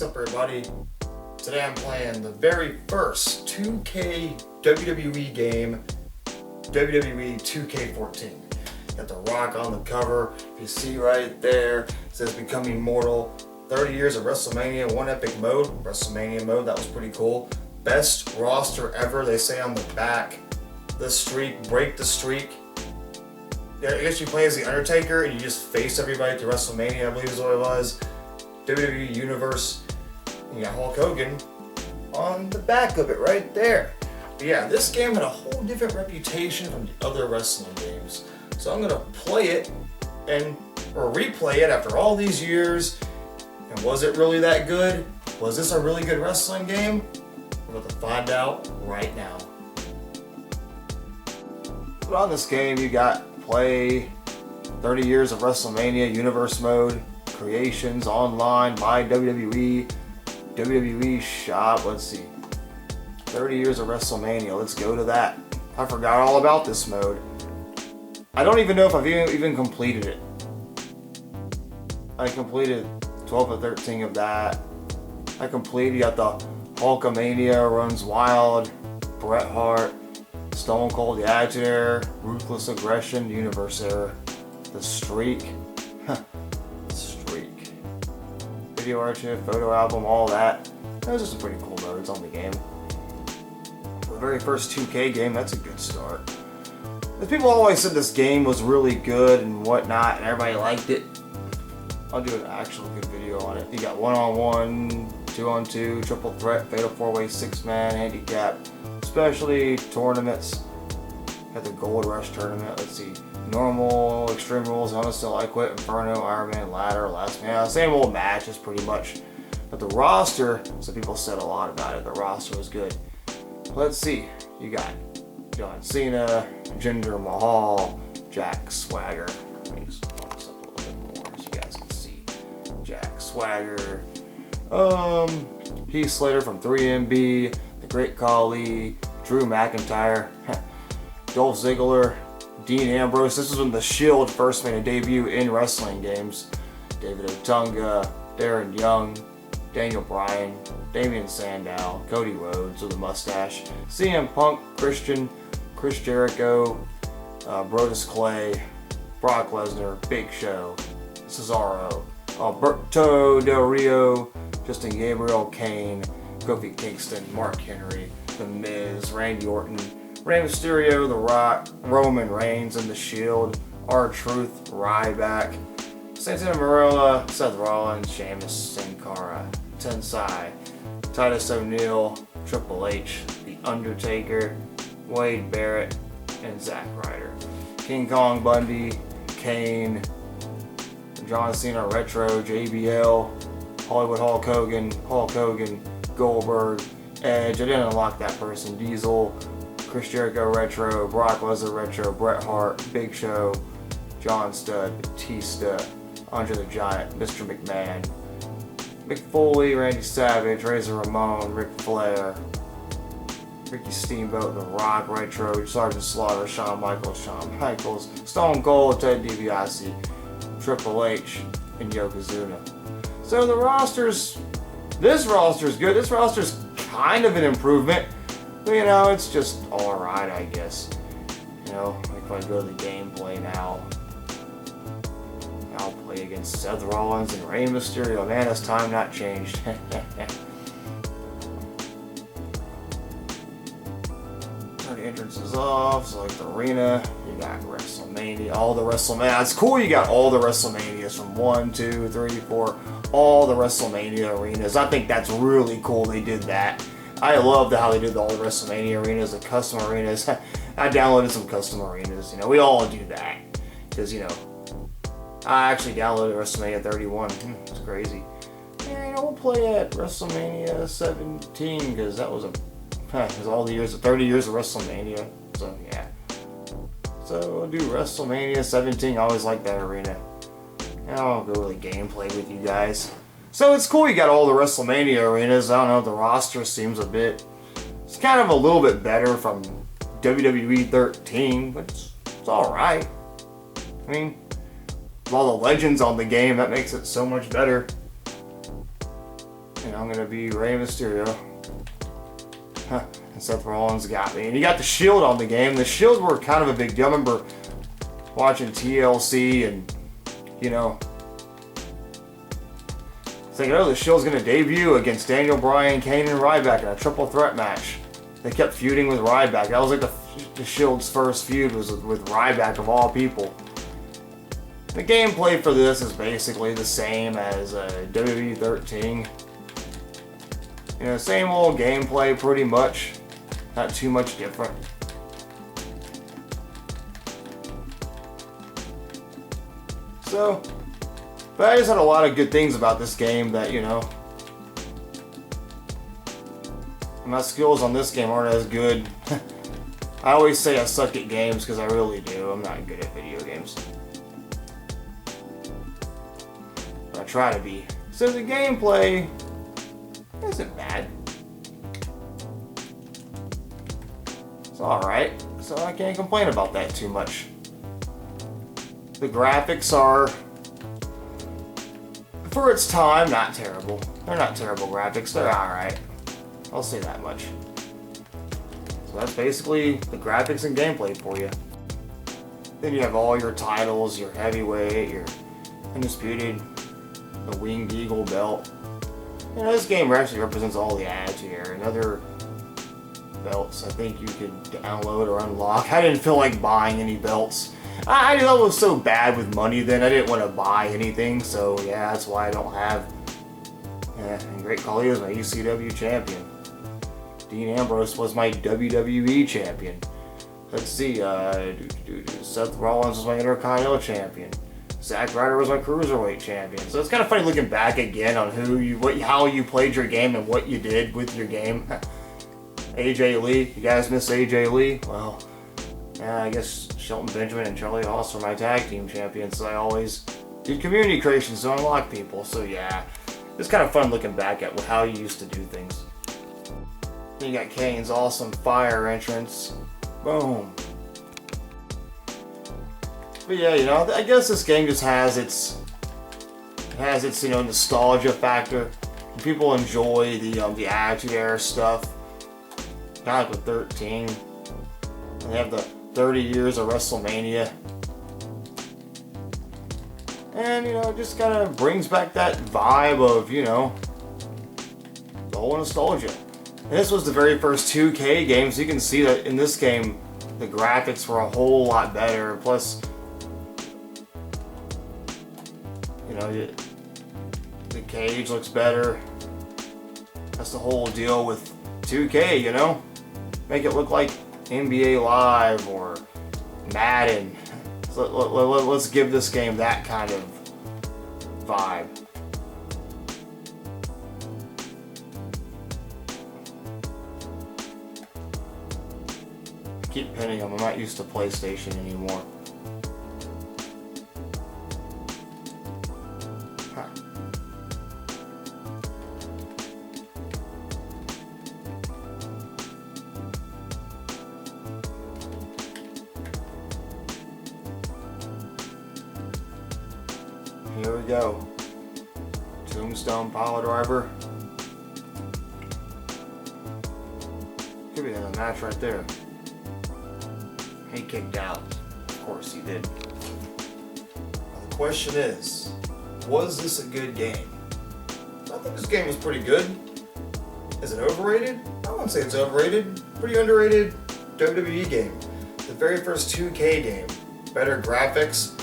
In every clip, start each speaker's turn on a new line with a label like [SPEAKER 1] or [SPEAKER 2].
[SPEAKER 1] What's up, everybody? Today I'm playing the very first 2K WWE game, WWE 2K14. Got The Rock on the cover. If you see right there, it says Becoming Immortal. 30 years of WrestleMania, one epic mode. WrestleMania mode, that was pretty cool. Best roster ever, they say on the back. The streak, break the streak. Yeah, I guess you play as The Undertaker and you just face everybody to WrestleMania, I believe is what it was. WWE Universe. You got Hulk Hogan on the back of it right there. But yeah, this game had a whole different reputation from the other wrestling games. So I'm gonna play it or replay it after all these years. And was it really that good? Was this a really good wrestling game? We're about to find out right now. But on this game, you got play 30 years of WrestleMania Universe mode, creations online by WWE, WWE shop. Let's see, 30 years of WrestleMania. Let's go to that. I forgot all about this mode. I don't even know if I've even completed it. I completed 12 or 13 of that. I completed, you got the Hulkamania Runs Wild, Bret Hart, Stone Cold the Attitude Era, Ruthless Aggression, Universe Era, The Streak, Streak, Video Archive, Photo Album, all that. That was just a pretty cool modes on the game. For the very first 2K game, that's a good start. The people always said this game was really good and whatnot, and everybody liked it. I'll do an actual good video on it. You got 1-on-1, 2-on-2, triple threat, fatal 4-way, 6-man, handicap, specialty tournaments. Got the Gold Rush tournament. Let's see, normal, extreme rules, Hell in a Cell, I Quit, Inferno, Iron Man, ladder, last man. Same old matches pretty much. But the roster, some people said a lot about it. The roster was good. Let's see. You got John Cena, Jinder Mahal, Jack Swagger. Let me just pop this up a little bit more so you guys can see. Jack Swagger. Heath Slater from 3MB, The Great Khali, Drew McIntyre, Dolph Ziggler, Dean Ambrose. This was when the Shield first made a debut in wrestling games. David Otunga, Darren Young, Daniel Bryan, Damian Sandow, Cody Rhodes with a mustache, CM Punk, Christian, Chris Jericho, Brodus Clay, Brock Lesnar, Big Show, Cesaro, Alberto Del Rio, Justin Gabriel, Kane, Kofi Kingston, Mark Henry, The Miz, Randy Orton, Rey Mysterio, The Rock, Roman Reigns and The Shield, R-Truth, Ryback, Santana Marella, Seth Rollins, Sheamus, Sin Cara, Tensai, Titus O'Neil, Triple H, The Undertaker, Wade Barrett, and Zack Ryder. King Kong Bundy, Kane, John Cena Retro, JBL, Hollywood Hulk Hogan, Goldberg, Edge. I didn't unlock that person. Diesel, Chris Jericho Retro, Brock Lesnar Retro, Bret Hart, Big Show, John Studd, Batista, Andre the Giant, Mr. McMahon, Mick Foley, Randy Savage, Razor Ramon, Ric Flair, Ricky Steamboat, The Rock Retro, Sergeant Slaughter, Shawn Michaels, Stone Cold, Ted DiBiase, Triple H, and Yokozuna. So the this roster's good. This roster's kind of an improvement. But you know, it's just alright, I guess. You know, like if I go to the gameplay now, I'll play against Seth Rollins and Rey Mysterio. Man, has time not changed. Turn the entrances off, so like the arena, you got WrestleMania, all the WrestleMania. It's cool you got all the WrestleManias from 1, 2, 3, 4, all the WrestleMania arenas. I think that's really cool they did that. I love how they did all the WrestleMania arenas, the custom arenas. I downloaded some custom arenas. You know, we all do that. Because, you know, I actually downloaded WrestleMania 31. It's crazy. Yeah, you know, we'll play at WrestleMania 17 because that was all the years, 30 years of WrestleMania. So, yeah. So, we'll do WrestleMania 17. I always like that arena. I'll go with the gameplay with you guys. So it's cool you got all the WrestleMania arenas. I don't know, the roster seems it's kind of a little bit better from WWE 13, but it's alright. I mean, with all the legends on the game, that makes it so much better. And I'm gonna be Rey Mysterio. Huh. And Seth Rollins got me. And you got the Shield on the game. The Shield were kind of a big deal. I remember watching TLC and, you know, thinking, oh, the Shield's gonna debut against Daniel Bryan, Kane, and Ryback in a triple threat match. They kept feuding with Ryback. That was like the Shield's first feud was with Ryback of all people. The gameplay for this is basically the same as WWE 13. You know, same old gameplay pretty much. Not too much different. So, but I just had a lot of good things about this game that, you know, my skills on this game aren't as good. I always say I suck at games because I really do. I'm not good at video games. But I try to be. So the gameplay isn't bad. It's alright. So I can't complain about that too much. The graphics are, for its time, not terrible. They're not terrible graphics. They're alright. I'll say that much. So that's basically the graphics and gameplay for you. Then you have all your titles, your heavyweight, your undisputed, the Winged Eagle belt. You know, this game actually represents all the Attitude Era and other belts I think you could download or unlock. I didn't feel like buying any belts. I thought it was so bad with money then, I didn't want to buy anything, so yeah, that's why I don't have. Yeah, and Great Khali was my ECW champion. Dean Ambrose was my WWE champion. Let's see, Seth Rollins was my Intercontinental champion. Zack Ryder was my Cruiserweight champion. So it's kind of funny looking back again on how you played your game and what you did with your game. AJ Lee, you guys miss AJ Lee? Well, yeah, I guess Shelton Benjamin and Charlie Haas were my tag team champions, so I always did community creations to unlock people. So yeah, it's kind of fun looking back at how you used to do things. Then you got Kane's awesome fire entrance. Boom. But yeah, you know, I guess this game just has its you know, nostalgia factor. People enjoy the Attitude Era stuff. Kind of like with 13. And they have the 30 years of WrestleMania. And, you know, it just kind of brings back that vibe of, you know, the whole nostalgia. And this was the very first 2K game, so you can see that in this game, the graphics were a whole lot better. Plus, you know, the cage looks better. That's the whole deal with 2K, you know? Make it look like NBA Live or Madden. So let's give this game that kind of vibe. I keep pinning them. I'm not used to PlayStation anymore. Huh. Here we go. Tombstone Pile Driver. Could be another match right there. He kicked out. Of course he did. Now the question is, was this a good game? I think this game was pretty good. Is it overrated? I wouldn't say it's overrated. Pretty underrated WWE game. The very first 2K game. Better graphics.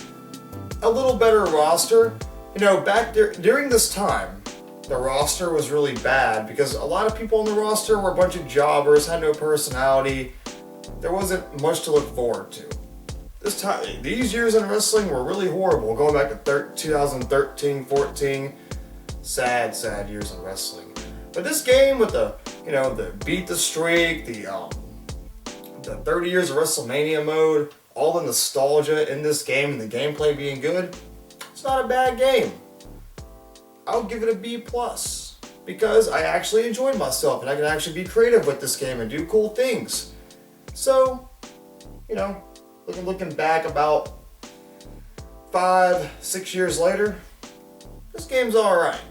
[SPEAKER 1] A little better roster. You know, back there during this time, the roster was really bad because a lot of people on the roster were a bunch of jobbers, had no personality. There wasn't much to look forward to. These years in wrestling were really horrible. Going back to 2013, 14, sad years in wrestling. But this game with the beat the streak, the 30 years of WrestleMania mode, all the nostalgia in this game and the gameplay being good, it's not a bad game. I'll give it a B+ because I actually enjoyed myself and I can actually be creative with this game and do cool things. So, you know, looking back about 5-6 years later, this game's alright.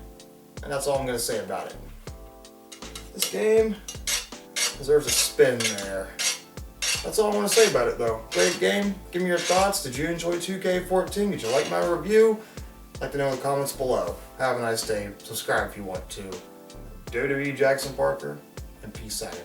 [SPEAKER 1] And that's all I'm going to say about it. This game deserves a spin there. That's all I want to say about it though. Great game. Give me your thoughts. Did you enjoy 2K14? Did you like my review? Let me know in the comments below. Have a nice day. Subscribe if you want to. WWE Jackson Parker, and peace out.